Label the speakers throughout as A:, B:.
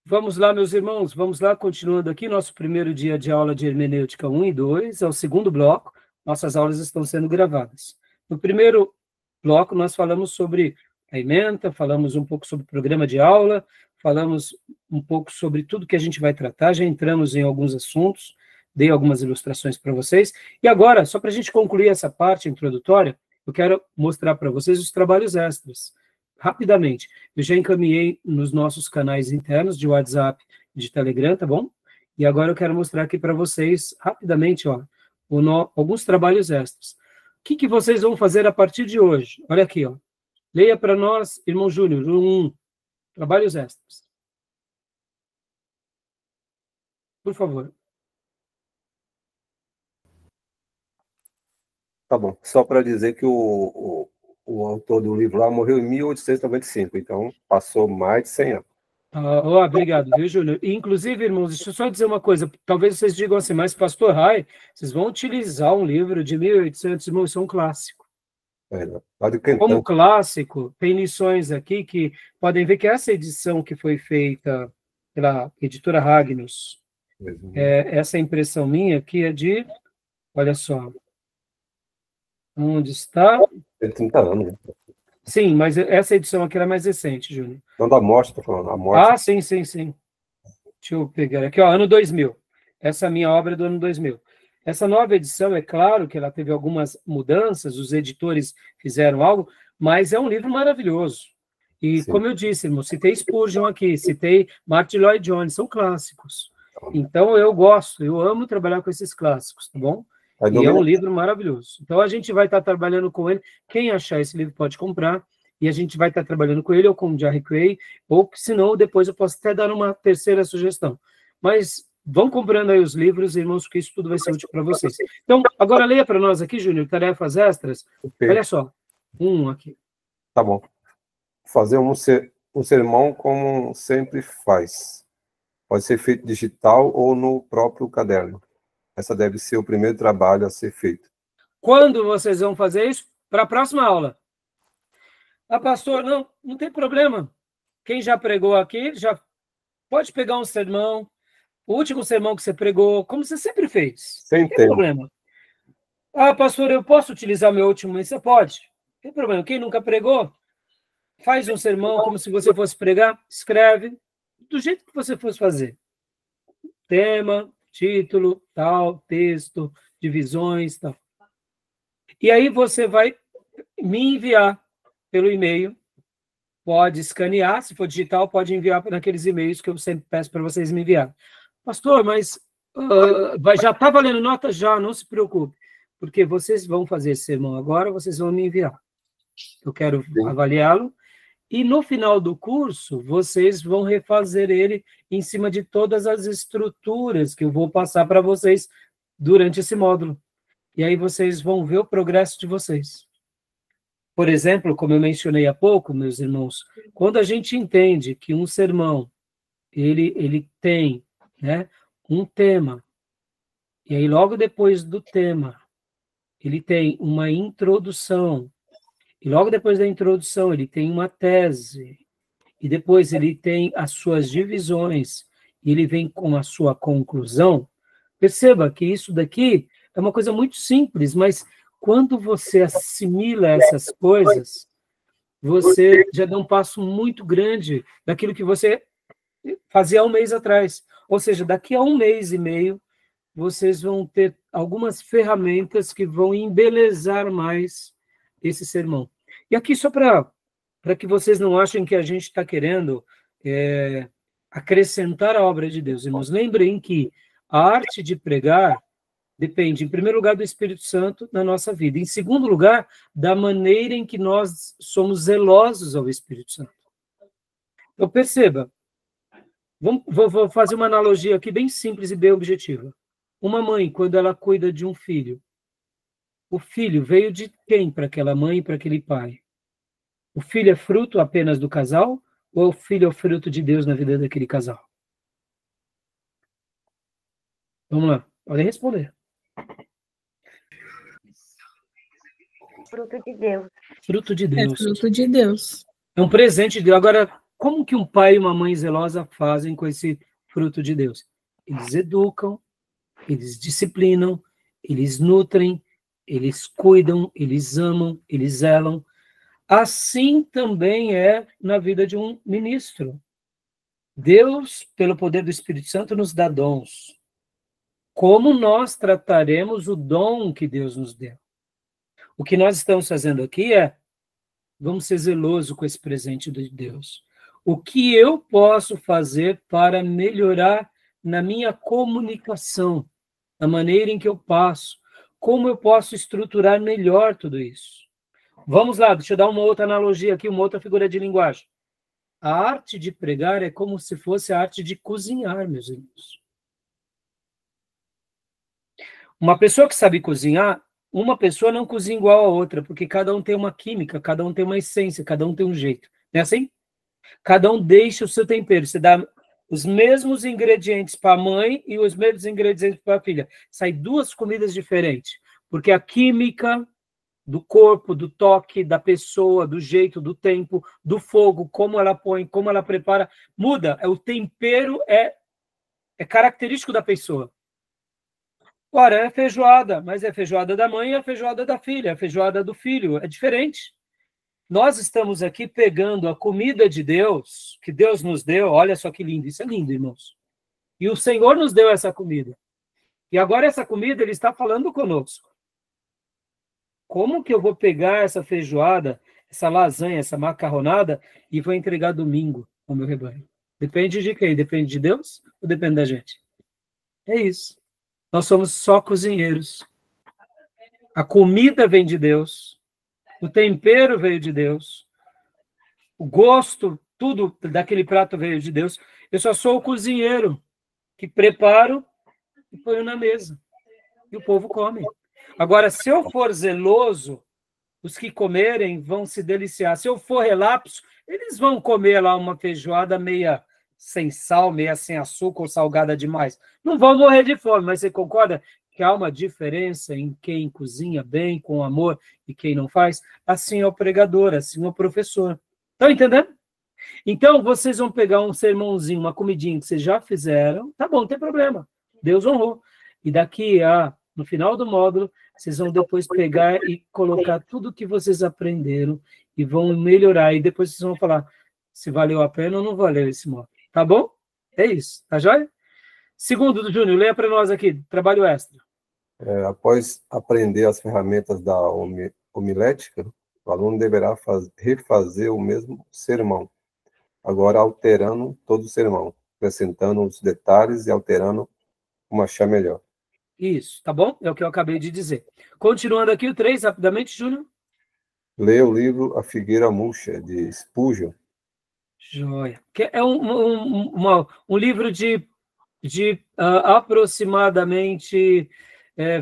A: Vamos lá, meus irmãos, vamos lá, continuando aqui, nosso primeiro dia de aula de hermenêutica 1 e 2, é o segundo bloco, nossas aulas estão sendo gravadas. No primeiro bloco, nós falamos sobre a ementa, falamos um pouco sobre o programa de aula, falamos um pouco sobre tudo que a gente vai tratar, já entramos em alguns assuntos, dei algumas ilustrações para vocês, e agora, só para a gente concluir essa parte introdutória, eu quero mostrar para vocês os trabalhos extras. Rapidamente, eu já encaminhei nos nossos canais internos de WhatsApp e de Telegram, tá bom? E agora eu quero mostrar aqui para vocês, rapidamente, ó, alguns trabalhos extras. O que vocês vão fazer a partir de hoje? Olha aqui, ó. Leia para nós, irmão Júnior, 1, trabalhos extras. Por favor.
B: Tá bom. Só para dizer que o autor do livro lá morreu em 1895, então passou mais de 100 anos.
A: Obrigado, viu, Júnior? Inclusive, irmãos, deixa eu só dizer uma coisa. Talvez vocês digam assim, mas pastor Rai, vocês vão utilizar um livro de 1800, irmãos, isso é um clássico. Como clássico, tem lições aqui que podem ver que essa edição que foi feita pela editora Ragnus, essa impressão minha aqui é de, olha só, onde está?
B: Tem 30 anos, né?
A: Sim, mas essa edição aqui era mais recente, Júnior.
B: Não da morte, estou falando, a morte.
A: Sim. Deixa eu pegar aqui, ó, ano 2000. Essa minha obra é do ano 2000. Essa nova edição, é claro que ela teve algumas mudanças, os editores fizeram algo, mas é um livro maravilhoso. E, sim, como eu disse, irmão, citei Spurgeon aqui, citei Martin Lloyd Jones, são clássicos. Então, eu amo trabalhar com esses clássicos, tá bom? E é um livro maravilhoso. Então, a gente vai estar trabalhando com ele. Quem achar esse livro pode comprar. E a gente vai estar trabalhando com ele, ou com o Jerry Cray, ou se não, depois eu posso até dar uma terceira sugestão. Mas vão comprando aí os livros, irmãos, porque isso tudo vai ser útil para vocês. Então, agora leia para nós aqui, Júnior, tarefas extras. Okay. Olha só, aqui.
B: Tá bom. Fazer um sermão como sempre faz. Pode ser feito digital ou no próprio caderno. Essa deve ser o primeiro trabalho a ser feito.
A: Quando vocês vão fazer isso? Para a próxima aula. Pastor, não tem problema. Quem já pregou aqui, já pode pegar um sermão, o último sermão que você pregou, como você sempre fez.
B: Sem
A: não tem problema. Pastor, eu posso utilizar o meu último? Você pode. Não tem problema. Quem nunca pregou, faz um sermão como se você fosse pregar, escreve, do jeito que você fosse fazer. Tema, título, tal, texto, divisões, tal. E aí você vai me enviar pelo e-mail, pode escanear, se for digital, pode enviar naqueles e-mails que eu sempre peço para vocês me enviar. Pastor, mas já está valendo nota? Já, não se preocupe, porque vocês vão fazer esse sermão agora, vocês vão me enviar. Eu quero avaliá-lo, e no final do curso, vocês vão refazer ele em cima de todas as estruturas que eu vou passar para vocês durante esse módulo. E aí vocês vão ver o progresso de vocês. Por exemplo, como eu mencionei há pouco, meus irmãos, quando a gente entende que um sermão, ele tem, né, um tema, e aí logo depois do tema, ele tem uma introdução, e logo depois da introdução ele tem uma tese, e depois ele tem as suas divisões, e ele vem com a sua conclusão. Perceba que isso daqui é uma coisa muito simples, mas quando você assimila essas coisas, você já dá um passo muito grande daquilo que você fazia há um mês atrás. Ou seja, daqui a 1 mês e meio, vocês vão ter algumas ferramentas que vão embelezar mais esse sermão. E aqui, só para que vocês não achem que a gente está querendo acrescentar a obra de Deus, irmãos, lembrem que a arte de pregar depende, em primeiro lugar, do Espírito Santo na nossa vida. Em segundo lugar, da maneira em que nós somos zelosos ao Espírito Santo. Então, perceba, vou fazer uma analogia aqui bem simples e bem objetiva. Uma mãe, quando ela cuida de um filho, o filho veio de quem para aquela mãe e para aquele pai? O filho é fruto apenas do casal ou o filho é o fruto de Deus na vida daquele casal? Vamos lá, podem responder.
C: Fruto de Deus.
A: Fruto de Deus.
D: É fruto de Deus.
A: É um presente de Deus. Agora, Como que um pai e uma mãe zelosa fazem com esse fruto de Deus? Eles educam, eles disciplinam, eles nutrem, eles cuidam, eles amam, eles zelam. Assim também é na vida de um ministro. Deus, pelo poder do Espírito Santo, nos dá dons. Como nós trataremos o dom que Deus nos deu? O que nós estamos fazendo aqui é, vamos ser zelosos com esse presente de Deus. O que eu posso fazer para melhorar na minha comunicação, na maneira em que eu passo? Como eu posso estruturar melhor tudo isso? Vamos lá, deixa eu dar uma outra analogia aqui, uma outra figura de linguagem. A arte de pregar é como se fosse a arte de cozinhar, meus irmãos. Uma pessoa que sabe cozinhar, uma pessoa não cozinha igual a outra, porque cada um tem uma química, cada um tem uma essência, cada um tem um jeito. Não é assim? Cada um deixa o seu tempero. Você dá os mesmos ingredientes para a mãe e os mesmos ingredientes para a filha. Sai duas comidas diferentes, porque a química do corpo, do toque, da pessoa, do jeito, do tempo, do fogo, como ela põe, como ela prepara, muda. O tempero é característico da pessoa. Ora, é feijoada, mas é feijoada da mãe e é feijoada da filha, é feijoada do filho, é diferente. Nós estamos aqui pegando a comida de Deus, que Deus nos deu, olha só que lindo, isso é lindo, irmãos. E o Senhor nos deu essa comida. E agora essa comida, Ele está falando conosco. Como que eu vou pegar essa feijoada, essa lasanha, essa macarronada e vou entregar domingo ao meu rebanho? Depende de quem? Depende de Deus ou depende da gente? É isso. Nós somos só cozinheiros. A comida vem de Deus, o tempero veio de Deus, o gosto, tudo daquele prato veio de Deus. Eu só sou o cozinheiro que preparo e ponho na mesa. E o povo come. Agora, se eu for zeloso, os que comerem vão se deliciar. Se eu for relapso, eles vão comer lá uma feijoada meia sem sal, meia sem açúcar ou salgada demais. Não vão morrer de fome, mas você concorda que há uma diferença em quem cozinha bem, com amor, e quem não faz? Assim é o pregador, assim é o professor. Estão entendendo? Então, vocês vão pegar um sermãozinho, uma comidinha que vocês já fizeram, tá bom, não tem problema. Deus honrou. E daqui no final do módulo, vocês vão depois pegar e colocar tudo que vocês aprenderam e vão melhorar. E depois vocês vão falar se valeu a pena ou não valeu esse módulo. Tá bom? É isso. Tá joia? Segundo, Júnior, leia para nós aqui, trabalho extra.
B: Após aprender as ferramentas da homilética, o aluno deverá refazer o mesmo sermão, agora alterando todo o sermão, acrescentando os detalhes e alterando como achar melhor.
A: Isso, tá bom? É o que eu acabei de dizer. Continuando aqui o 3, rapidamente, Júnior.
B: Leia o livro A Figueira Murcha, de Spurgeon.
A: Joia. Que é um livro de aproximadamente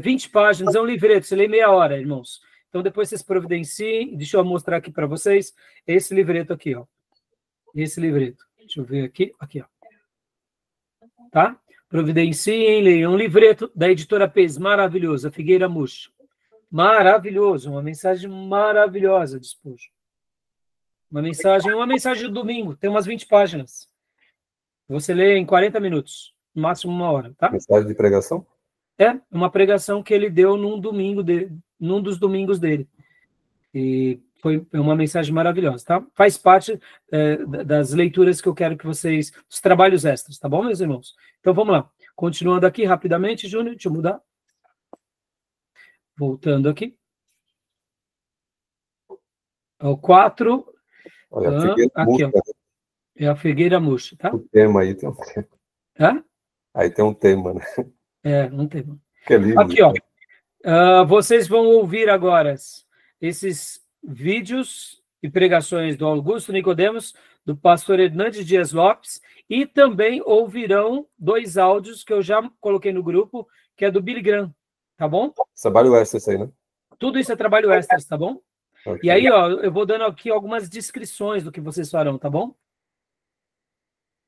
A: 20 páginas, é um livreto, você lê meia hora, irmãos. Então, depois vocês providenciem, deixa eu mostrar aqui para vocês, esse livreto aqui, ó. Esse livreto. Deixa eu ver aqui, ó. Tá? Providenciem, leiam. Um livreto da editora Pes, maravilhoso, a Figueira Murcha. Maravilhoso, uma mensagem maravilhosa de Spurgeon. Uma mensagem do domingo, tem umas 20 páginas. Você lê em 40 minutos, no máximo uma hora, tá?
B: Mensagem de pregação?
A: É, uma pregação que ele deu num dos domingos dele. E foi uma mensagem maravilhosa, tá? Faz parte das leituras que eu quero que vocês... Os trabalhos extras, tá bom, meus irmãos? Então, vamos lá. Continuando aqui rapidamente, Júnior, deixa eu mudar. Voltando aqui. O 4...
B: Olha, a Figueira
A: aqui,
B: Murcha.
A: ó. É a Figueira Murcha, tá?
B: O tema aí tem um tema.
A: Hã?
B: Aí tem um tema, né?
A: Um tema.
B: Que é lindo.
A: Aqui, ó. Vocês vão ouvir agora esses vídeos e pregações do Augusto Nicodemos, do pastor Hernandes Dias Lopes, e também ouvirão 2 áudios que eu já coloquei no grupo, que é do Billy Graham, tá bom?
B: Trabalho extra isso aí, né?
A: Tudo isso é trabalho extras, tá bom?
B: Okay.
A: E aí, ó, eu vou dando aqui algumas descrições do que vocês farão, tá bom?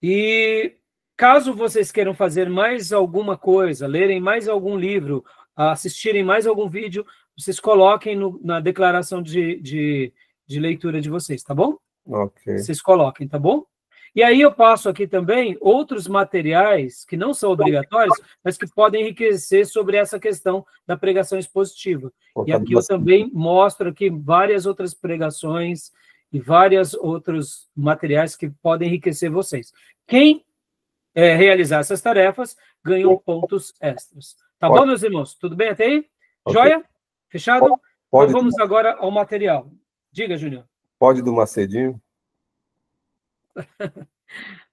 A: E caso vocês queiram fazer mais alguma coisa, lerem mais algum livro, assistirem mais algum vídeo, vocês coloquem na declaração de leitura de vocês, tá bom?
B: Ok.
A: Vocês coloquem, tá bom? E aí eu passo aqui também outros materiais que não são obrigatórios, mas que podem enriquecer sobre essa questão da pregação expositiva. E aqui eu também mostro aqui várias outras pregações e vários outros materiais que podem enriquecer vocês. Quem realizar essas tarefas ganham pontos extras. Tá bom, meus irmãos? Tudo bem até aí? Okay. Joia? Fechado? Então vamos agora ao material. Diga, Júnior.
B: Pode do Macedinho?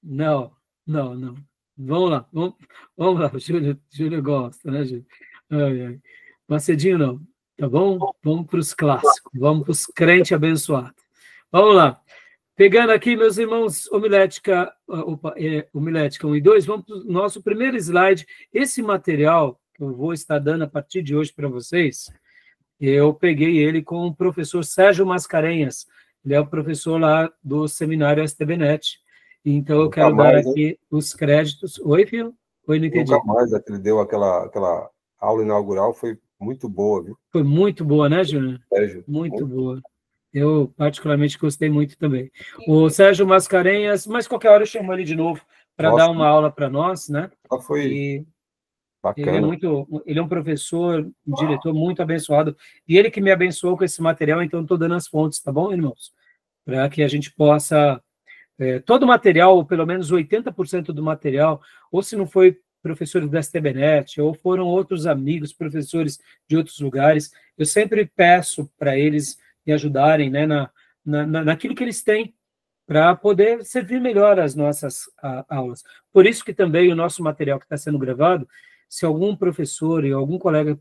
A: Não. Vamos lá. O Júnior gosta, né, Júnior? Macedinho não. Tá bom? Vamos para os clássicos. Vamos para os crentes abençoados. Vamos lá. Pegando aqui, meus irmãos, homilética 1 e 2, vamos para o nosso primeiro slide. Esse material que eu vou estar dando a partir de hoje para vocês, eu peguei ele com o professor Sérgio Mascarenhas. Ele é o professor lá do seminário STBnet. Então, eu quero dar aqui os créditos. Oi, filho? Oi, não entendi.
B: Nunca mais ele deu aquela aula inaugural, foi muito boa, viu?
A: Foi muito boa, né, Júnior? Muito boa. Eu, particularmente, gostei muito também. O Sérgio Mascarenhas, mas qualquer hora eu chamo ele de novo para dar uma aula para nós, né?
B: Foi bacana.
A: Ele é um professor, um diretor muito abençoado, e ele que me abençoou com esse material, então estou dando as fontes, tá bom, irmãos? Para que a gente possa... todo o material, ou pelo menos 80% do material, ou se não foi professores da STBnet, ou foram outros amigos, professores de outros lugares, eu sempre peço para eles me ajudarem, né, naquilo que eles têm, para poder servir melhor as nossas aulas. Por isso que também o nosso material que está sendo gravado, se algum professor e algum colega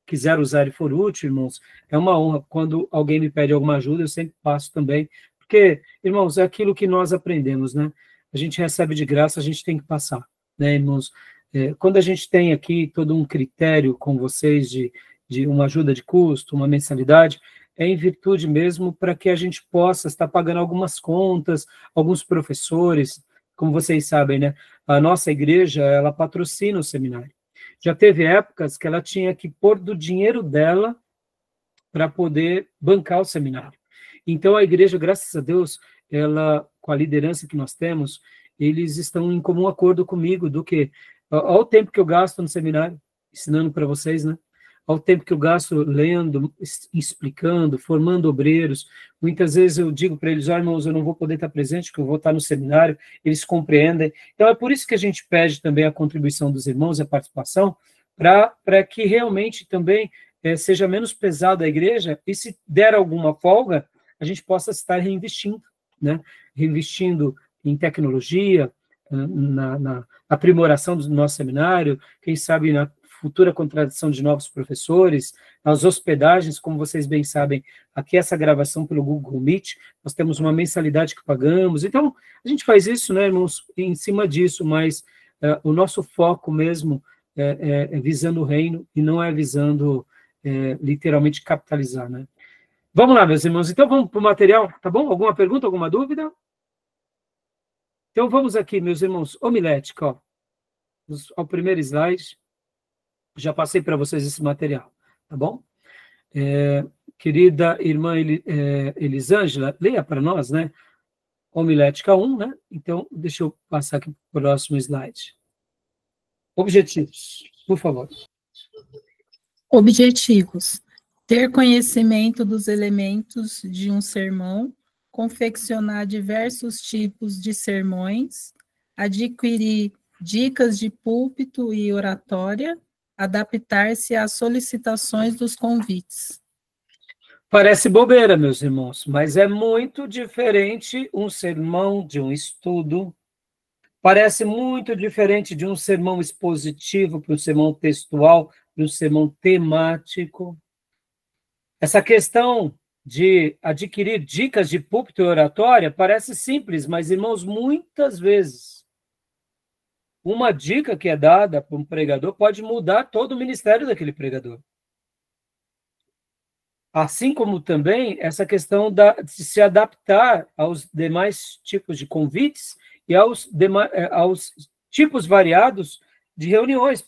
A: quiser usar e for útil, irmãos, é uma honra. Quando alguém me pede alguma ajuda, eu sempre passo também, porque, irmãos, é aquilo que nós aprendemos, né? A gente recebe de graça, a gente tem que passar, né, irmãos? Quando a gente tem aqui todo um critério com vocês de uma ajuda de custo, uma mensalidade, é em virtude mesmo para que a gente possa estar pagando algumas contas, alguns professores, como vocês sabem, né? A nossa igreja, ela patrocina o seminário. Já teve épocas que ela tinha que pôr do dinheiro dela para poder bancar o seminário. Então, a igreja, graças a Deus, ela, com a liderança que nós temos, eles estão em comum acordo comigo do que, ao o tempo que eu gasto no seminário, ensinando para vocês, né? Ao tempo que eu gasto lendo, explicando, formando obreiros. Muitas vezes eu digo para eles, irmãos, eu não vou poder estar presente, porque eu vou estar no seminário, eles compreendem. Então, é por isso que a gente pede também a contribuição dos irmãos, a participação, para que realmente também seja menos pesado a igreja, e se der alguma folga, a gente possa estar reinvestindo, né? Reinvestindo em tecnologia, na aprimoração do nosso seminário, quem sabe na futura contratação de novos professores, nas hospedagens, como vocês bem sabem, aqui essa gravação pelo Google Meet, nós temos uma mensalidade que pagamos, então a gente faz isso, né, irmãos, em cima disso, mas o nosso foco mesmo é visando o reino e não é visando literalmente capitalizar, né? Vamos lá, meus irmãos, então vamos para o material, tá bom? Alguma pergunta, alguma dúvida? Então vamos aqui, meus irmãos, homilética, ó, ao primeiro slide. Já passei para vocês esse material, tá bom? Querida irmã Elisângela, leia para nós, né? Homilética 1, né? Então, deixa eu passar aqui para o próximo slide. Objetivos, por favor.
C: Objetivos. Ter conhecimento dos elementos de um sermão, confeccionar diversos tipos de sermões, adquirir dicas de púlpito e oratória, adaptar-se às solicitações dos convites.
A: Parece bobeira, meus irmãos, mas é muito diferente um sermão de um estudo. Parece muito diferente de um sermão expositivo para um sermão textual, para um sermão temático. Essa questão de adquirir dicas de púlpito e oratória parece simples, mas, irmãos, muitas vezes uma dica que é dada para um pregador pode mudar todo o ministério daquele pregador. Assim como também essa questão de se adaptar aos demais tipos de convites e aos tipos variados de reuniões.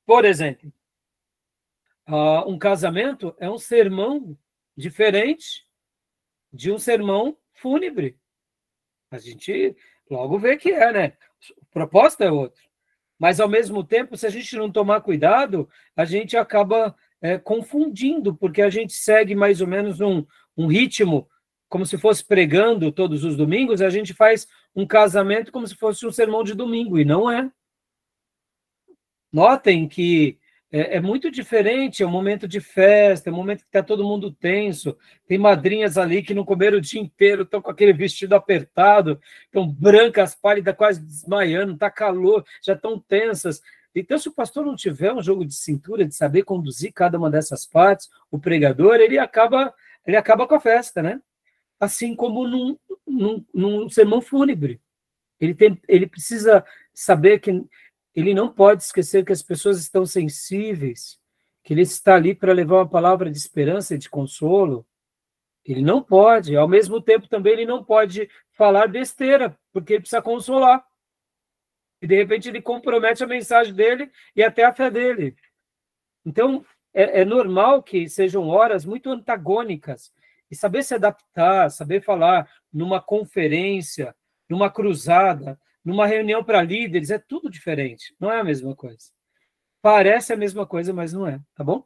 A: Por exemplo, um casamento é um sermão diferente de um sermão fúnebre. A gente logo vê que é, né? A proposta é outra. Mas, ao mesmo tempo, se a gente não tomar cuidado, a gente acaba confundindo, porque a gente segue mais ou menos um ritmo, como se fosse pregando todos os domingos, a gente faz um casamento como se fosse um sermão de domingo, e não é. Notem que é muito diferente, é um momento de festa, é um momento que está todo mundo tenso, tem madrinhas ali que não comeram o dia inteiro, estão com aquele vestido apertado, estão brancas, pálidas, quase desmaiando, está calor, já estão tensas. Então, se o pastor não tiver um jogo de cintura, de saber conduzir cada uma dessas partes, o pregador, ele acaba com a festa, né? Assim como num sermão fúnebre. Ele precisa saber que ele não pode esquecer que as pessoas estão sensíveis, que ele está ali para levar uma palavra de esperança e de consolo. Ele não pode, ao mesmo tempo também ele não pode falar besteira, porque ele precisa consolar. E de repente ele compromete a mensagem dele e até a fé dele. Então, é normal que sejam horas muito antagônicas. E saber se adaptar, saber falar numa conferência, numa cruzada, numa reunião para líderes, é tudo diferente, não é a mesma coisa. Parece a mesma coisa, mas não é, tá bom?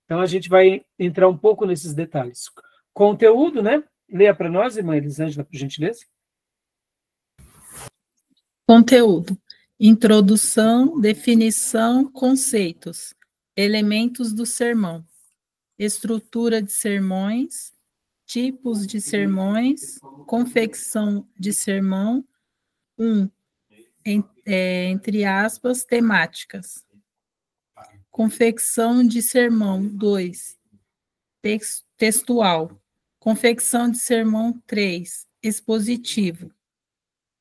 A: Então, a gente vai entrar um pouco nesses detalhes. Conteúdo, né? Leia para nós, irmã Elisângela, por gentileza.
C: Conteúdo. Introdução, definição, conceitos, elementos do sermão, estrutura de sermões, tipos de sermões, confecção de sermão, entre aspas, temáticas. Confecção de sermão, 2, textual. Confecção de sermão, 3, expositivo.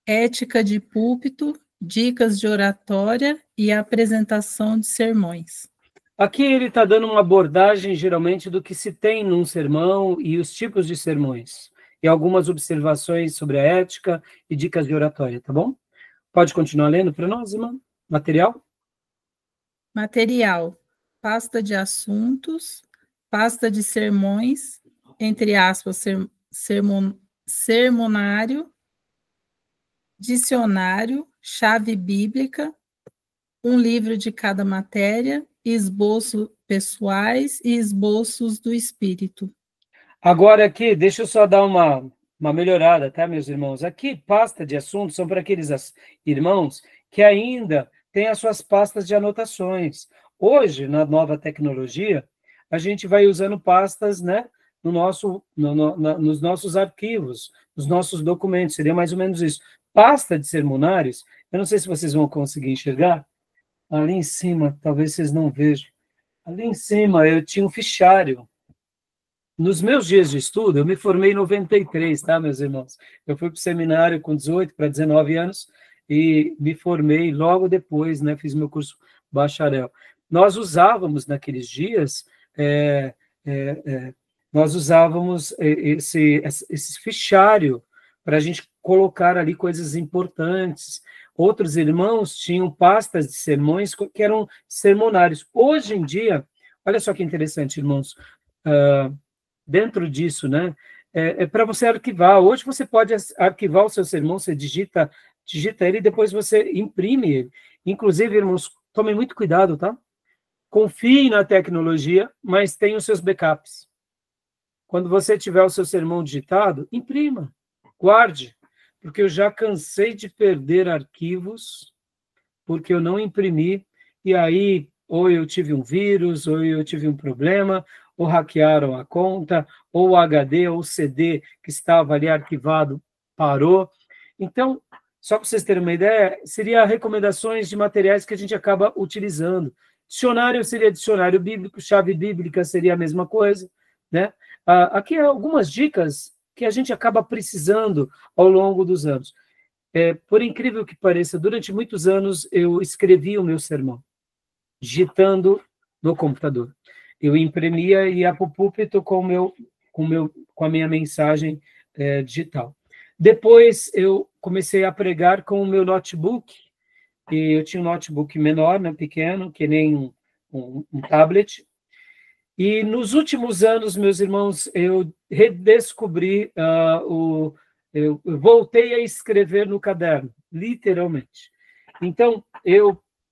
C: Ética de púlpito, dicas de oratória e apresentação de sermões.
A: Aqui ele está dando uma abordagem, geralmente, do que se tem num sermão e os tipos de sermões. E algumas observações sobre a ética e dicas de oratória, tá bom? Pode continuar lendo para nós, irmã? Material?
C: Material. Pasta de assuntos, pasta de sermões, entre aspas, sermonário, dicionário, chave bíblica, um livro de cada matéria, esboços pessoais e esboços do espírito.
A: Agora aqui, deixa eu só dar uma melhorada, tá, meus irmãos? Aqui, pasta de assuntos são para aqueles irmãos que ainda têm as suas pastas de anotações. Hoje, na nova tecnologia, a gente vai usando pastas, né, nos nossos arquivos, nos nossos documentos, seria mais ou menos isso. Pasta de sermonários, eu não sei se vocês vão conseguir enxergar, ali em cima, talvez vocês não vejam, ali em cima eu tinha um fichário. Nos meus dias de estudo, eu me formei em 93, tá, meus irmãos? Eu fui para o seminário com 18 para 19 anos e me formei logo depois, né, fiz meu curso bacharel. Nós usávamos, naqueles dias, nós usávamos esse fichário para a gente colocar ali coisas importantes. Outros irmãos tinham pastas de sermões que eram sermonários. Hoje em dia, olha só que interessante, irmãos, dentro disso, né, para você arquivar. Hoje você pode arquivar o seu sermão, você digita ele e depois você imprime ele. Inclusive, irmãos, tomem muito cuidado, tá? Confie na tecnologia, mas tenha os seus backups. Quando você tiver o seu sermão digitado, imprima, guarde, porque eu já cansei de perder arquivos porque eu não imprimi, e aí ou eu tive um vírus, ou eu tive um problema, ou hackearam a conta, ou o HD ou o CD que estava ali arquivado parou. Então, só para vocês terem uma ideia, seria recomendações de materiais que a gente acaba utilizando. Dicionário seria dicionário bíblico, chave bíblica seria a mesma coisa, né? Aqui algumas dicas que a gente acaba precisando ao longo dos anos. Por incrível que pareça, durante muitos anos eu escrevi o meu sermão, digitando no computador. Eu imprimia e ia para o púlpito com a minha mensagem digital. Depois eu comecei a pregar com o meu notebook, e eu tinha um notebook menor, né, pequeno, que nem um tablet. E nos últimos anos, meus irmãos, eu redescobri eu voltei a escrever no caderno, literalmente. Então,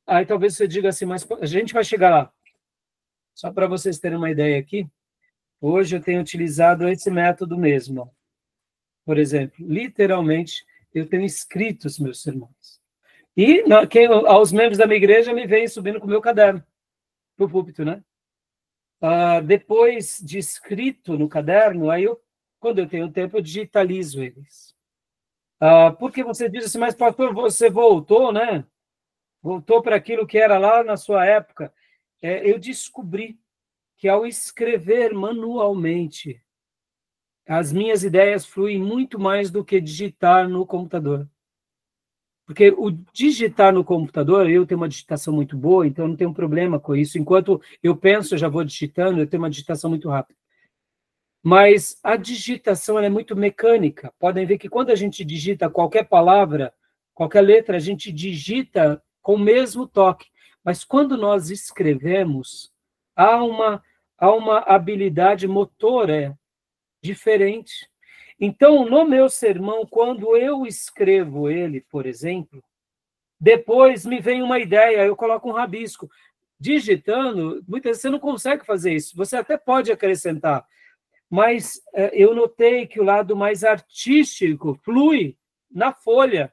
A: aí talvez você diga assim, mas a gente vai chegar lá. Só para vocês terem uma ideia aqui, hoje eu tenho utilizado esse método mesmo. Ó. Por exemplo, literalmente, eu tenho escrito os meus sermões. E aos membros da minha igreja me vêm subindo com o meu caderno, para o púlpito, né? Depois de escrito no caderno, aí quando eu tenho tempo, eu digitalizo eles. Porque você diz assim, mas pastor, você voltou, né? Voltou para aquilo que era lá na sua época. Eu descobri que ao escrever manualmente, as minhas ideias fluem muito mais do que digitar no computador. Porque o digitar no computador, eu tenho uma digitação muito boa, então eu não tenho problema com isso. Enquanto eu penso, eu já vou digitando, eu tenho uma digitação muito rápida. Mas a digitação ela é muito mecânica. Podem ver que quando a gente digita qualquer palavra, qualquer letra, a gente digita com o mesmo toque. Mas quando nós escrevemos, há uma habilidade motora diferente. Então, no meu sermão, quando eu escrevo ele, por exemplo, depois me vem uma ideia, eu coloco um rabisco. Digitando, muitas vezes você não consegue fazer isso. Você até pode acrescentar, mas eu notei que o lado mais artístico flui na folha,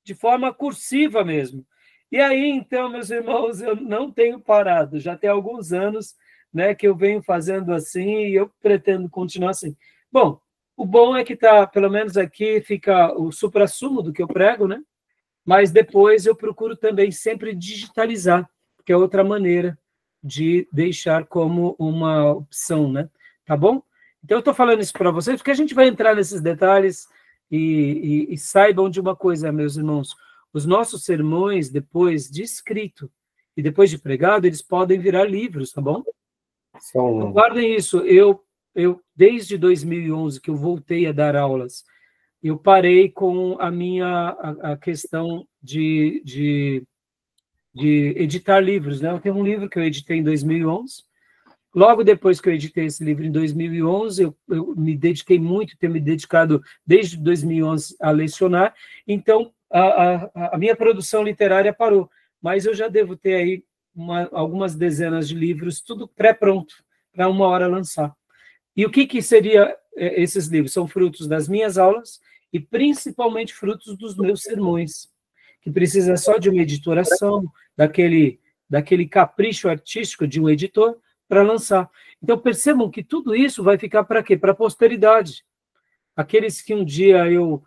A: de forma cursiva mesmo. E aí, então, meus irmãos, eu não tenho parado. Já tem alguns anos, né, que eu venho fazendo assim e eu pretendo continuar assim. Bom, o bom é que pelo menos aqui fica o suprassumo do que eu prego, né? Mas depois eu procuro também sempre digitalizar, que é outra maneira de deixar como uma opção, né? Tá bom? Então eu estou falando isso para vocês, porque a gente vai entrar nesses detalhes e saibam de uma coisa, meus irmãos, os nossos sermões, depois de escrito e depois de pregado, eles podem virar livros, tá bom? Então, guardem isso. Eu, desde 2011, que eu voltei a dar aulas, eu parei com a questão de editar livros, né? Eu tenho um livro que eu editei em 2011. Logo depois que eu editei esse livro, em 2011, eu me dediquei muito, tenho me dedicado desde 2011 a lecionar. Então, a minha produção literária parou. Mas eu já devo ter aí algumas dezenas de livros, tudo pré-pronto, para uma hora lançar. E o que seria esses livros? São frutos das minhas aulas e principalmente frutos dos meus sermões, que precisa só de uma editoração, daquele capricho artístico de um editor para lançar. Então, percebam que tudo isso vai ficar para quê? Para a posteridade. Aqueles que um dia eu,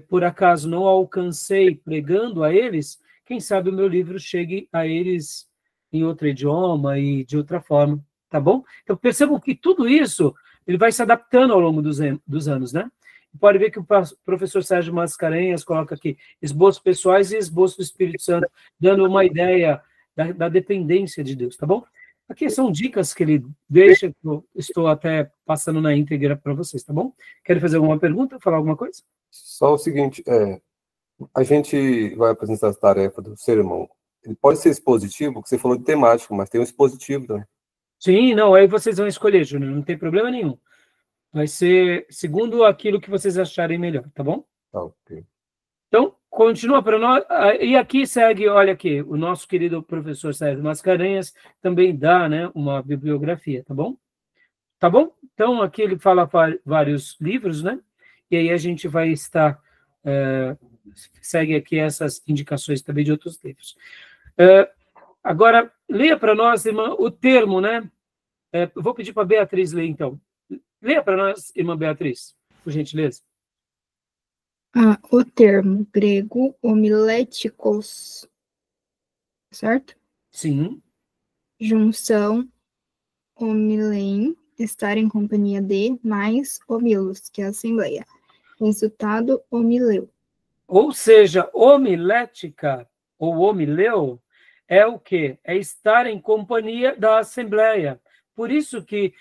A: por acaso, não alcancei pregando a eles, quem sabe o meu livro chegue a eles em outro idioma e de outra forma, tá bom? Então, percebam que tudo isso ele vai se adaptando ao longo dos anos, né? Pode ver que o professor Sérgio Mascarenhas coloca aqui esboços pessoais e esboço do Espírito Santo, dando uma ideia da dependência de Deus, tá bom? Aqui são dicas que ele deixa, que eu estou até passando na íntegra para vocês, tá bom? Querem fazer alguma pergunta, falar alguma coisa?
B: Só o seguinte, a gente vai apresentar as tarefas do sermão. Ele pode ser expositivo, porque você falou de temático, mas tem um expositivo também.
A: Sim, não, aí vocês vão escolher, Júnior, não tem problema nenhum. Vai ser segundo aquilo que vocês acharem melhor, tá bom?
B: Tá, ok.
A: Então, continua para nós. E aqui segue, olha aqui, o nosso querido professor Sérgio Mascarenhas também dá, né, uma bibliografia, tá bom? Tá bom? Então, aqui ele fala vários livros, né? E aí a gente vai estar... segue aqui essas indicações também de outros livros. Agora, leia para nós, irmã, o termo, né? Vou pedir para a Beatriz ler, então. Leia para nós, irmã Beatriz, por gentileza.
D: O termo grego homiléticos, certo?
A: Sim.
D: Junção homilém, estar em companhia de, mais homilos, que é a assembleia. Resultado, homileu.
A: Ou seja, homilética ou homileu é o quê? É estar em companhia da assembleia. Por isso que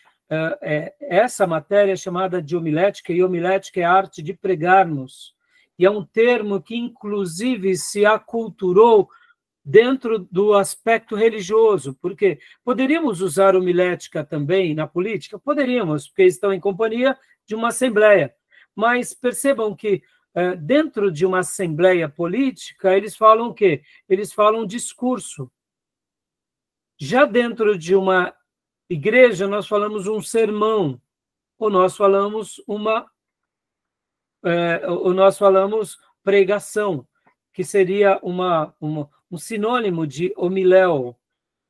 A: essa matéria é chamada de homilética, e homilética é a arte de pregarmos. E é um termo que, inclusive, se aculturou dentro do aspecto religioso, porque poderíamos usar homilética também na política? Poderíamos, porque estão em companhia de uma assembleia. Mas percebam que dentro de uma assembleia política, eles falam o quê? Eles falam discurso. Já dentro de uma igreja, nós falamos um sermão, ou nós falamos pregação, que seria um sinônimo de homiléo,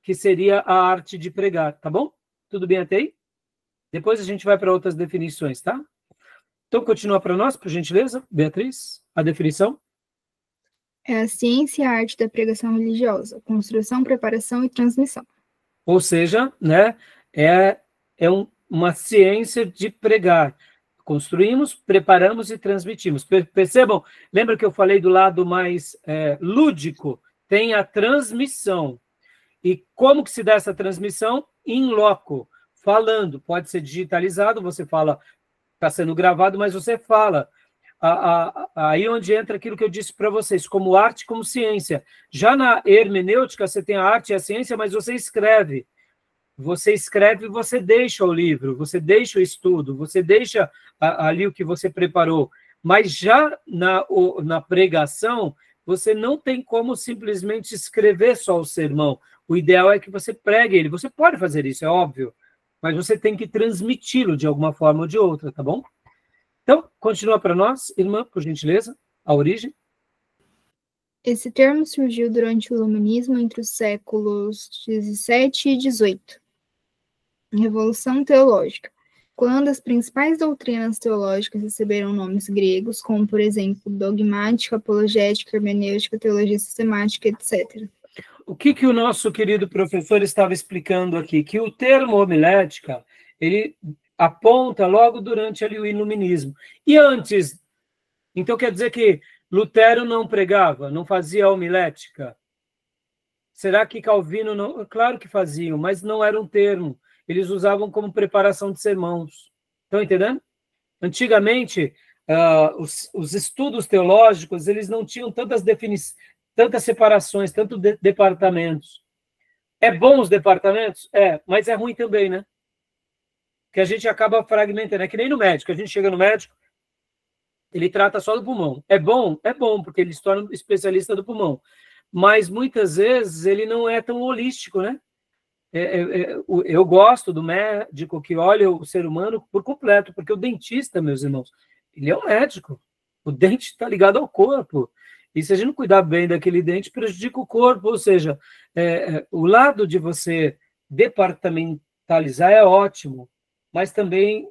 A: que seria a arte de pregar, tá bom? Tudo bem até aí? Depois a gente vai para outras definições, tá? Então, continua para nós, por gentileza, Beatriz, a definição.
D: É a ciência e a arte da pregação religiosa, construção, preparação e transmissão.
A: Ou seja, né, uma ciência de pregar. Construímos, preparamos e transmitimos. Percebam? Lembra que eu falei do lado mais lúdico? Tem a transmissão. E como que se dá essa transmissão? In loco, falando. Pode ser digitalizado, você fala, está sendo gravado, mas você fala. Aí onde entra aquilo que eu disse para vocês, como arte, como ciência. Já na hermenêutica, você tem a arte e a ciência, mas você escreve. Você escreve e você deixa o livro, você deixa o estudo, você deixa ali o que você preparou. Mas já na pregação, você não tem como simplesmente escrever só o sermão. O ideal é que você pregue ele. Você pode fazer isso, é óbvio, mas você tem que transmiti-lo de alguma forma ou de outra, tá bom? Então, continua para nós, irmã, por gentileza, a origem.
D: Esse termo surgiu durante o iluminismo entre os séculos 17 e 18. Revolução teológica, quando as principais doutrinas teológicas receberam nomes gregos, como, por exemplo, dogmática, apologética, hermenêutica, teologia sistemática, etc.
A: O que o nosso querido professor estava explicando aqui? Que o termo homilética, ele aponta logo durante ali o iluminismo. E antes? Então quer dizer que Lutero não pregava, não fazia homilética? Será que Calvino não? Claro que faziam, mas não era um termo. Eles usavam como preparação de sermões. Estão entendendo? Antigamente, os estudos teológicos, eles não tinham tantas separações, tantos departamentos. É bom os departamentos? Mas é ruim também, né? Que a gente acaba fragmentando. É que nem no médico. A gente chega no médico, ele trata só do pulmão. É bom? É bom, porque ele se torna especialista do pulmão. Mas, muitas vezes, ele não é tão holístico, né? Eu gosto do médico que olha o ser humano por completo, porque o dentista, meus irmãos, ele é um médico. O dente está ligado ao corpo. E se a gente não cuidar bem daquele dente, prejudica o corpo. Ou seja, o lado de você departamentalizar é ótimo, mas também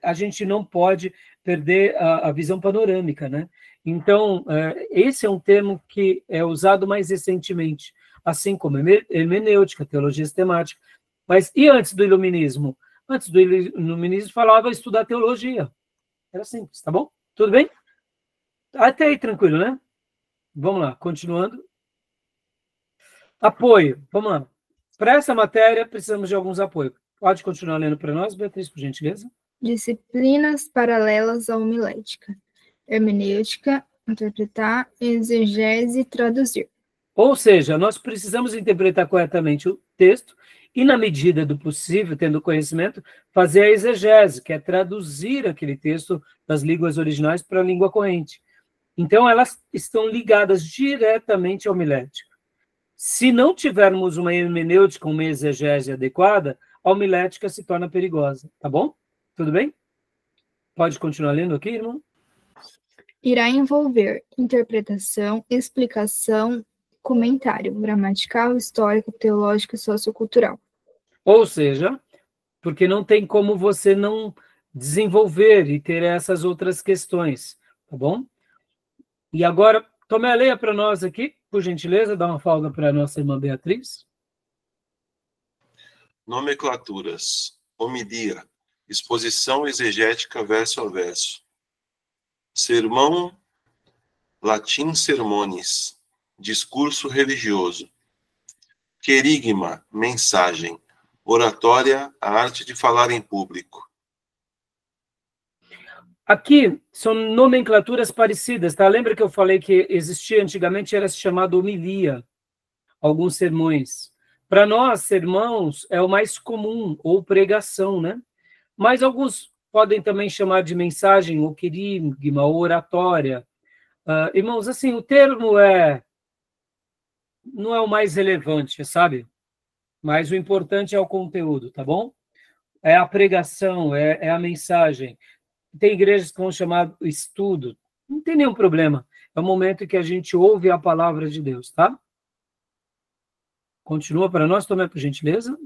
A: a gente não pode perder a visão panorâmica, né? Então, esse é um termo que é usado mais recentemente, assim como hermenêutica, teologia sistemática. Mas e antes do iluminismo? Antes do iluminismo falava estudar teologia. Era simples, tá bom? Tudo bem? Até aí tranquilo, né? Vamos lá, continuando. Apoio, vamos lá. Para essa matéria, precisamos de alguns apoios. Pode continuar lendo para nós, Beatriz, por gentileza?
D: Disciplinas paralelas à homilética. Hermenêutica, interpretar, exegese e traduzir.
A: Ou seja, nós precisamos interpretar corretamente o texto e, na medida do possível, tendo conhecimento, fazer a exegese, que é traduzir aquele texto das línguas originais para a língua corrente. Então, elas estão ligadas diretamente à homilética. Se não tivermos uma hermenêutica, uma exegese adequada, a homilética se torna perigosa, tá bom? Tudo bem? Pode continuar lendo aqui, irmão?
D: Irá envolver interpretação, explicação, comentário gramatical, histórico, teológico e sociocultural.
A: Ou seja, porque não tem como você não desenvolver e ter essas outras questões, tá bom? E agora, Tomé, leia para nós aqui, por gentileza, dá uma folga para a nossa irmã Beatriz.
E: Nomenclaturas. Homilia. Exposição exegética verso a verso. Sermão, latim sermones. Discurso religioso. Querigma, mensagem. Oratória, a arte de falar em público.
A: Aqui são nomenclaturas parecidas, tá? Lembra que eu falei que existia antigamente, era chamado homilia, alguns sermões. Para nós, sermãos é o mais comum, ou pregação, né? Mas alguns podem também chamar de mensagem, ou querigma, ou oratória. Irmãos, assim, o termo não é o mais relevante, sabe? Mas o importante é o conteúdo, tá bom? É a pregação, é a mensagem. Tem igrejas que vão chamar estudo. Não tem nenhum problema. É o momento em que a gente ouve a palavra de Deus, tá? Continua para nós, Tomé, por gentileza.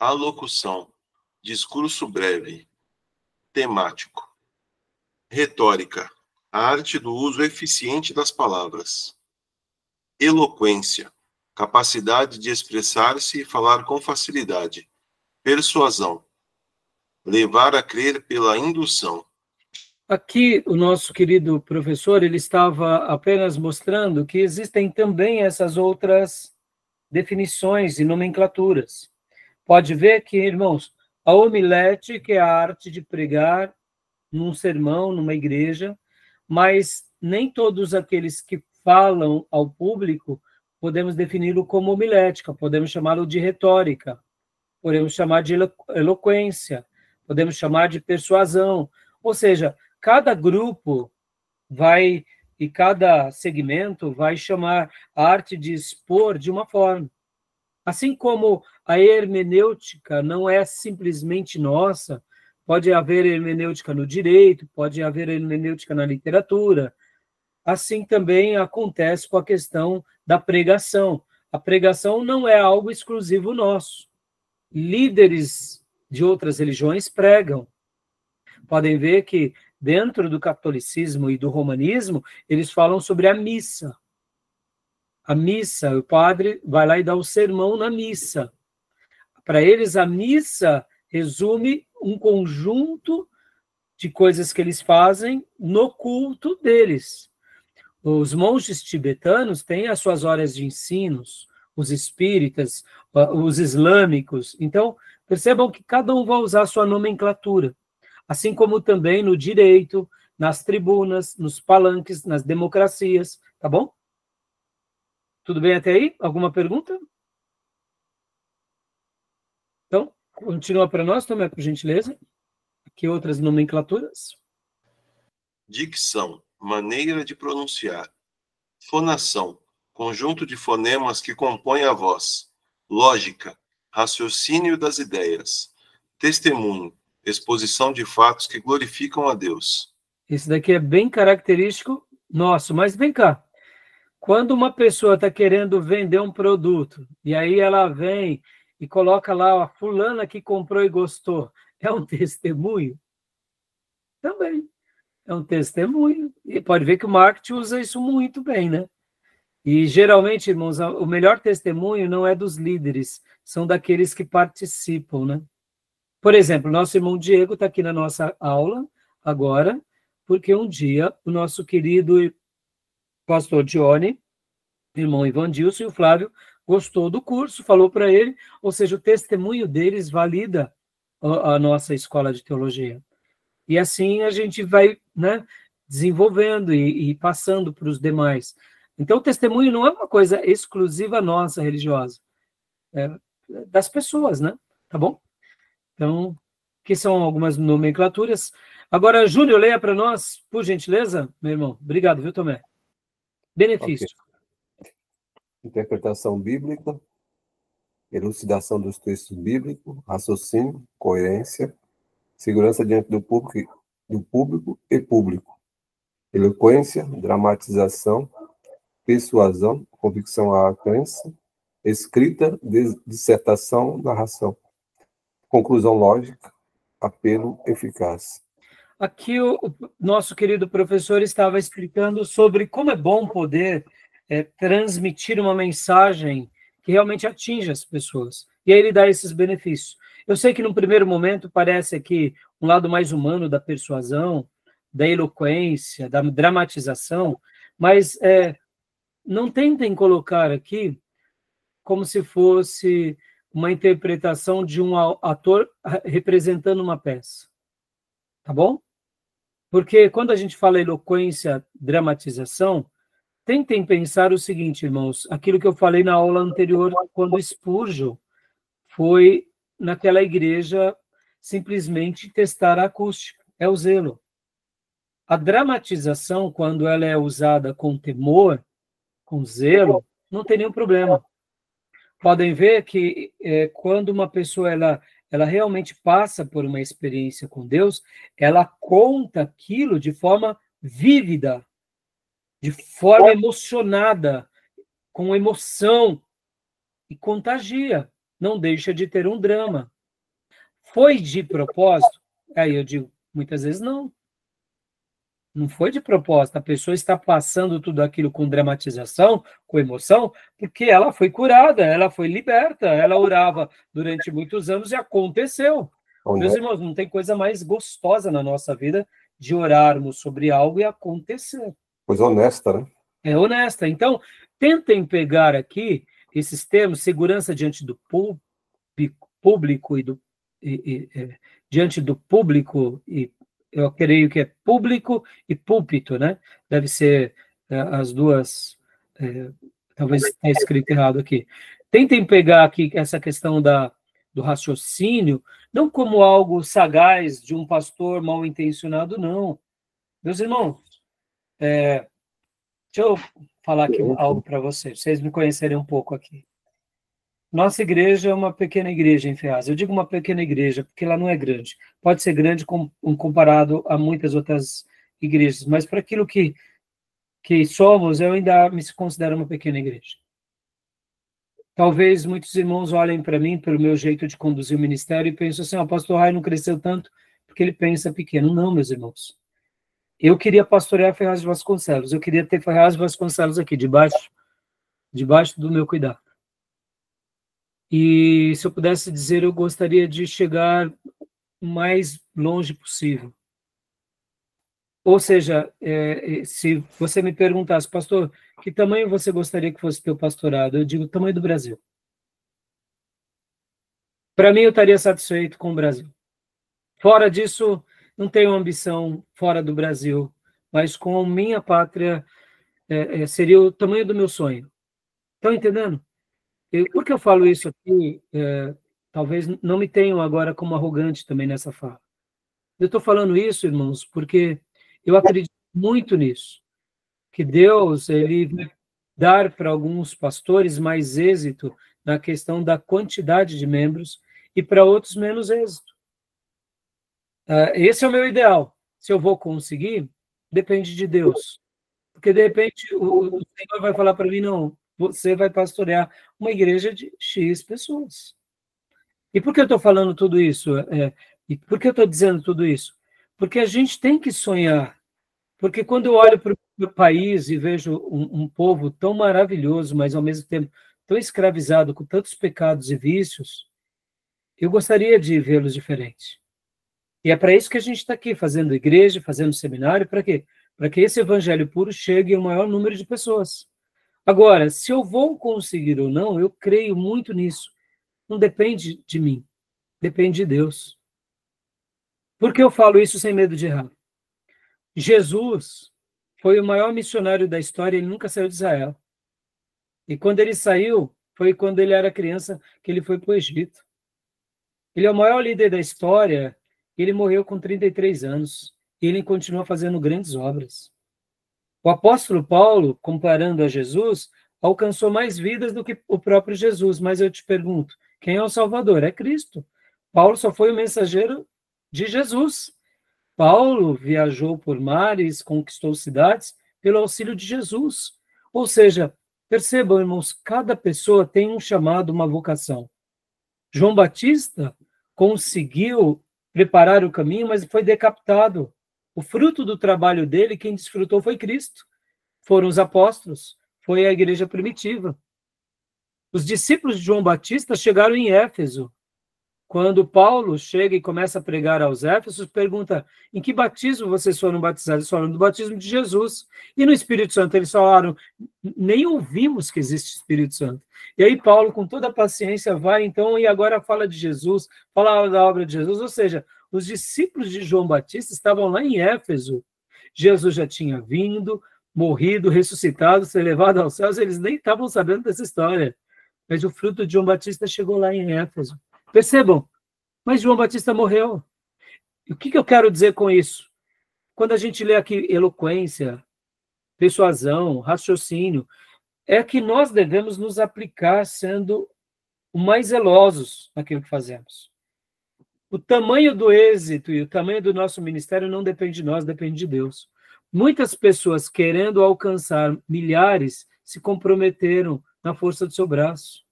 E: Alocução. Discurso breve. Temático. Retórica. A arte do uso eficiente das palavras. Eloquência. Capacidade de expressar-se e falar com facilidade. Persuasão. Levar a crer pela indução.
A: Aqui, o nosso querido professor, ele estava apenas mostrando que existem também essas outras definições e nomenclaturas. Pode ver que, irmãos, a homilética é a arte de pregar num sermão, numa igreja, mas nem todos aqueles que falam ao público podemos defini-lo como homilética, podemos chamá-lo de retórica, podemos chamar de eloquência, podemos chamar de persuasão. Ou seja, cada grupo vai, e cada segmento vai chamar a arte de expor de uma forma. Assim como a hermenêutica não é simplesmente nossa, pode haver hermenêutica no direito, pode haver hermenêutica na literatura, assim também acontece com a questão da pregação. A pregação não é algo exclusivo nosso. Líderes de outras religiões pregam. Podem ver que dentro do catolicismo e do romanismo, eles falam sobre a missa. A missa, o padre vai lá e dá o sermão na missa. Para eles, a missa resume um conjunto de coisas que eles fazem no culto deles. Os monges tibetanos têm as suas horas de ensinos, os espíritas, os islâmicos. Então, percebam que cada um vai usar a sua nomenclatura. Assim como também no direito, nas tribunas, nos palanques, nas democracias. Tá bom? Tudo bem até aí? Alguma pergunta? Então, continua para nós, Tomé, por gentileza. Aqui outras nomenclaturas.
E: Dicção, maneira de pronunciar. Fonação, conjunto de fonemas que compõem a voz. Lógica, raciocínio das ideias. Testemunho, exposição de fatos que glorificam a Deus.
A: Esse daqui é bem característico nosso, mas vem cá. Quando uma pessoa está querendo vender um produto, e aí ela vem e coloca lá a fulana que comprou e gostou, é um testemunho? Também. É um testemunho. E pode ver que o marketing usa isso muito bem, né? E geralmente, irmãos, o melhor testemunho não é dos líderes, são daqueles que participam, né? Por exemplo, nosso irmão Diego está aqui na nossa aula agora, porque um dia o nosso querido pastor Dione, irmão Ivandilson e o Flávio gostou do curso, falou para ele, ou seja, o testemunho deles valida a nossa escola de teologia. E assim a gente vai, né, desenvolvendo e passando para os demais. Então, o testemunho não é uma coisa exclusiva nossa, religiosa, é das pessoas, né? Tá bom? Então, que são algumas nomenclaturas. Agora, Júlio, leia para nós, por gentileza, meu irmão. Obrigado, viu, Tomé? Benefício.
B: Okay. Interpretação bíblica, elucidação dos textos bíblicos, raciocínio, coerência, segurança diante do público e público, eloquência, dramatização, persuasão, convicção à crença, escrita, dissertação, narração, conclusão lógica, apelo eficaz.
A: Aqui o nosso querido professor estava explicando sobre como é bom poder transmitir uma mensagem que realmente atinja as pessoas. E aí ele dá esses benefícios. Eu sei que no primeiro momento parece aqui um lado mais humano da persuasão, da eloquência, da dramatização, mas não tentem colocar aqui como se fosse uma interpretação de um ator representando uma peça. Tá bom? Porque quando a gente fala eloquência, dramatização, tentem pensar o seguinte, irmãos, aquilo que eu falei na aula anterior, quando Spurgeon foi naquela igreja simplesmente testar a acústica. É o zelo. A dramatização, quando ela é usada com temor, com zelo, não tem nenhum problema. Podem ver que quando uma pessoa ela realmente passa por uma experiência com Deus, ela conta aquilo de forma vívida, de forma emocionada, com emoção, e contagia, não deixa de ter um drama. Foi de propósito? Aí eu digo, muitas vezes não. Não foi de propósito. A pessoa está passando tudo aquilo com dramatização, com emoção, porque ela foi curada, ela foi liberta, ela orava durante muitos anos e aconteceu. Meus irmãos, não tem coisa mais gostosa na nossa vida de orarmos sobre algo e acontecer.
B: Coisa honesta, né?
A: É honesta. Então, tentem pegar aqui esses termos, segurança diante do público diante do público, e eu creio que é público e púlpito, né? Deve ser as duas, talvez está escrito errado aqui. Tentem pegar aqui essa questão do raciocínio, não como algo sagaz de um pastor mal intencionado, não. Meus irmãos, deixa eu falar aqui algo para vocês me conhecerem um pouco aqui. Nossa igreja é uma pequena igreja em Ferraz. Eu digo uma pequena igreja porque ela não é grande. Pode ser grande comparado a muitas outras igrejas, mas para aquilo que somos, eu ainda me considero uma pequena igreja. Talvez muitos irmãos olhem para mim pelo meu jeito de conduzir o ministério e pensem assim, o pastor Rai não cresceu tanto porque ele pensa pequeno. Não, meus irmãos. Eu queria pastorear Ferraz de Vasconcelos. Eu queria ter Ferraz de Vasconcelos aqui, debaixo do meu cuidado. E se eu pudesse dizer, eu gostaria de chegar o mais longe possível. Ou seja, se você me perguntasse, pastor, que tamanho você gostaria que fosse teu pastorado? Eu digo, o tamanho do Brasil. Para mim, eu estaria satisfeito com o Brasil. Fora disso, não tenho ambição fora do Brasil, mas com minha pátria seria o tamanho do meu sonho. Estão entendendo? Por que eu falo isso aqui? Talvez não me tenham agora como arrogante também nessa fala. Eu estou falando isso, irmãos, porque eu acredito muito nisso, que Deus ele vai dar para alguns pastores mais êxito na questão da quantidade de membros e para outros menos êxito. Esse é o meu ideal. Se eu vou conseguir, depende de Deus. Porque, de repente, o Senhor vai falar para mim, não, você vai pastorear uma igreja de X pessoas. E por que eu estou falando tudo isso? E por que eu estou dizendo tudo isso? Porque a gente tem que sonhar. Porque quando eu olho para o país e vejo um povo tão maravilhoso, mas ao mesmo tempo tão escravizado, com tantos pecados e vícios, eu gostaria de vê-los diferentes. E é para isso que a gente está aqui, fazendo igreja, fazendo seminário, para quê? Para que esse evangelho puro chegue ao maior número de pessoas. Agora, se eu vou conseguir ou não, eu creio muito nisso. Não depende de mim, depende de Deus. Por que eu falo isso sem medo de errar? Jesus foi o maior missionário da história, ele nunca saiu de Israel. E quando ele saiu, foi quando ele era criança que ele foi para o Egito. Ele é o maior líder da história, ele morreu com 33 anos, e ele continua fazendo grandes obras. O apóstolo Paulo, comparando a Jesus, alcançou mais vidas do que o próprio Jesus, mas eu te pergunto, quem é o Salvador? É Cristo. Paulo só foi o mensageiro de Jesus. Paulo viajou por mares, conquistou cidades pelo auxílio de Jesus. Ou seja, percebam, irmãos, cada pessoa tem um chamado, uma vocação. João Batista conseguiu preparar o caminho, mas foi decapitado. O fruto do trabalho dele, quem desfrutou foi Cristo. Foram os apóstolos, foi a igreja primitiva. Os discípulos de João Batista chegaram em Éfeso. Quando Paulo chega e começa a pregar aos Éfesos, pergunta, em que batismo vocês foram batizados? Eles falaram, do batismo de Jesus. E no Espírito Santo, eles falaram, nem ouvimos que existe Espírito Santo. E aí Paulo, com toda a paciência, vai então e agora fala de Jesus, fala da obra de Jesus, ou seja, os discípulos de João Batista estavam lá em Éfeso. Jesus já tinha vindo, morrido, ressuscitado, ser levado aos céus, eles nem estavam sabendo dessa história. Mas o fruto de João Batista chegou lá em Éfeso. Percebam, Mas João Batista morreu. E o que eu quero dizer com isso? Quando a gente lê aqui eloquência, persuasão, raciocínio, é que nós devemos nos aplicar sendo o mais zelosos naquilo que fazemos. O tamanho do êxito e o tamanho do nosso ministério não depende de nós, depende de Deus. Muitas pessoas querendo alcançar milhares se comprometeram na força do seu braço.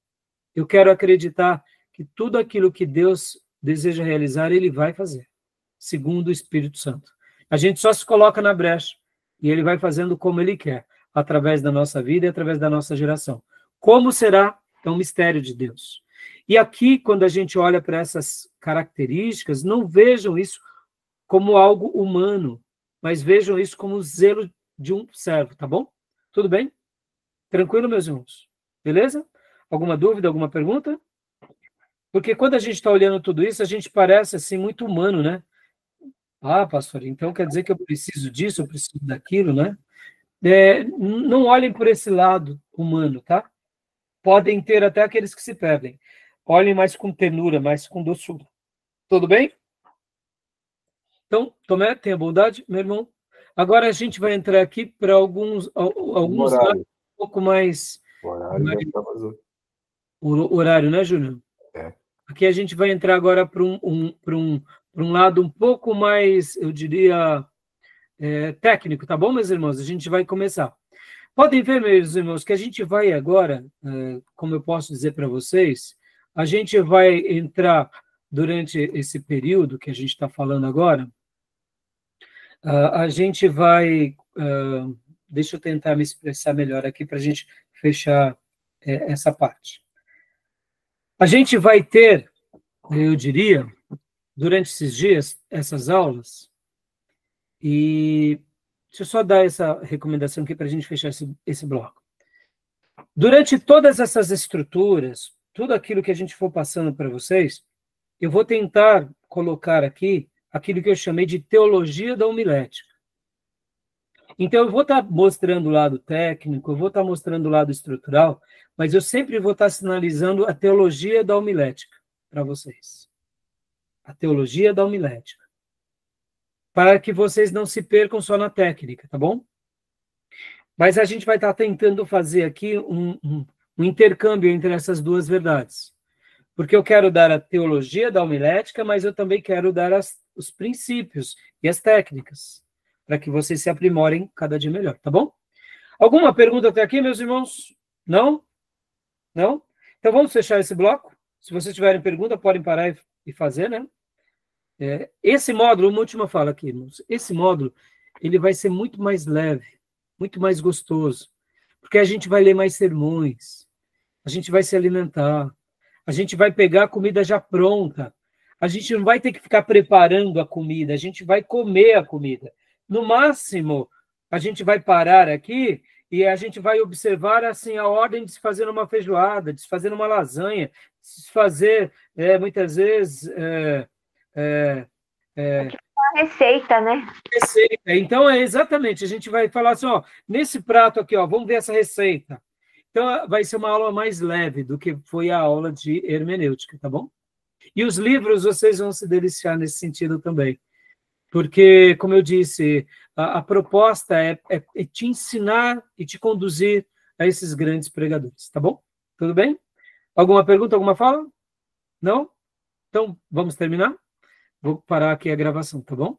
A: Eu quero acreditar que tudo aquilo que Deus deseja realizar, Ele vai fazer, segundo o Espírito Santo. A gente só se coloca na brecha e Ele vai fazendo como Ele quer, através da nossa vida e através da nossa geração. Como será? É um mistério de Deus. E aqui, quando a gente olha para essas características, não vejam isso como algo humano, mas vejam isso como o zelo de um servo, tá bom? Tudo bem? Tranquilo, meus irmãos? Beleza? Alguma dúvida, alguma pergunta? Porque quando a gente está olhando tudo isso, a gente parece assim muito humano, né? Ah, pastor, então quer dizer que eu preciso disso, eu preciso daquilo, né? Não olhem por esse lado humano, tá? Podem ter até aqueles que se perdem. Olhem mais com ternura, mais com doçura. Tudo bem? Então, Tomé, tenha bondade, meu irmão. Agora a gente vai entrar aqui para alguns
B: Horário.
A: um pouco mais...
B: O horário já está vazio.
A: O horário, né, Júnior?
B: É.
A: Aqui a gente vai entrar agora para um lado um pouco mais, eu diria, técnico, tá bom, meus irmãos? A gente vai começar. Podem ver, meus irmãos, que a gente vai agora, como eu posso dizer para vocês, a gente vai entrar durante esse período que a gente está falando agora, a gente vai... deixa eu tentar me expressar melhor aqui para a gente fechar essa parte. A gente vai ter, eu diria, durante esses dias, essas aulas, e deixa eu só dar essa recomendação aqui para a gente fechar esse bloco. Durante todas essas estruturas, tudo aquilo que a gente for passando para vocês, eu vou tentar colocar aqui aquilo que eu chamei de teologia da homilética. Então, eu vou estar mostrando o lado técnico, eu vou estar mostrando o lado estrutural, mas eu sempre vou estar sinalizando a teologia da homilética para vocês. A teologia da homilética. Para que vocês não se percam só na técnica, tá bom? Mas a gente vai estar tentando fazer aqui um intercâmbio entre essas duas verdades. Porque eu quero dar a teologia da homilética, mas eu também quero dar os princípios e as técnicas, para que vocês se aprimorem cada dia melhor, tá bom? Alguma pergunta até aqui, meus irmãos? Não? Não? Então vamos fechar esse bloco. Se vocês tiverem pergunta, podem parar e fazer, né? Esse módulo, uma última fala aqui, irmãos. Esse módulo, ele vai ser muito mais leve, muito mais gostoso, porque a gente vai ler mais sermões, a gente vai se alimentar, a gente vai pegar a comida já pronta, a gente não vai ter que ficar preparando a comida, a gente vai comer a comida. No máximo, a gente vai parar aqui e a gente vai observar assim, a ordem de se fazer uma feijoada, de se fazer uma lasanha, de se fazer, muitas vezes...
F: Uma receita, né?
A: Receita. Então, exatamente, a gente vai falar assim, ó, nesse prato aqui, ó, vamos ver essa receita. Então, vai ser uma aula mais leve do que foi a aula de hermenêutica, tá bom? E os livros, vocês vão se deliciar nesse sentido também. Porque, como eu disse, a proposta é te ensinar e te conduzir a esses grandes pregadores, tá bom? Tudo bem? Alguma pergunta, alguma fala? Não? Então, vamos terminar? Vou parar aqui a gravação, tá bom?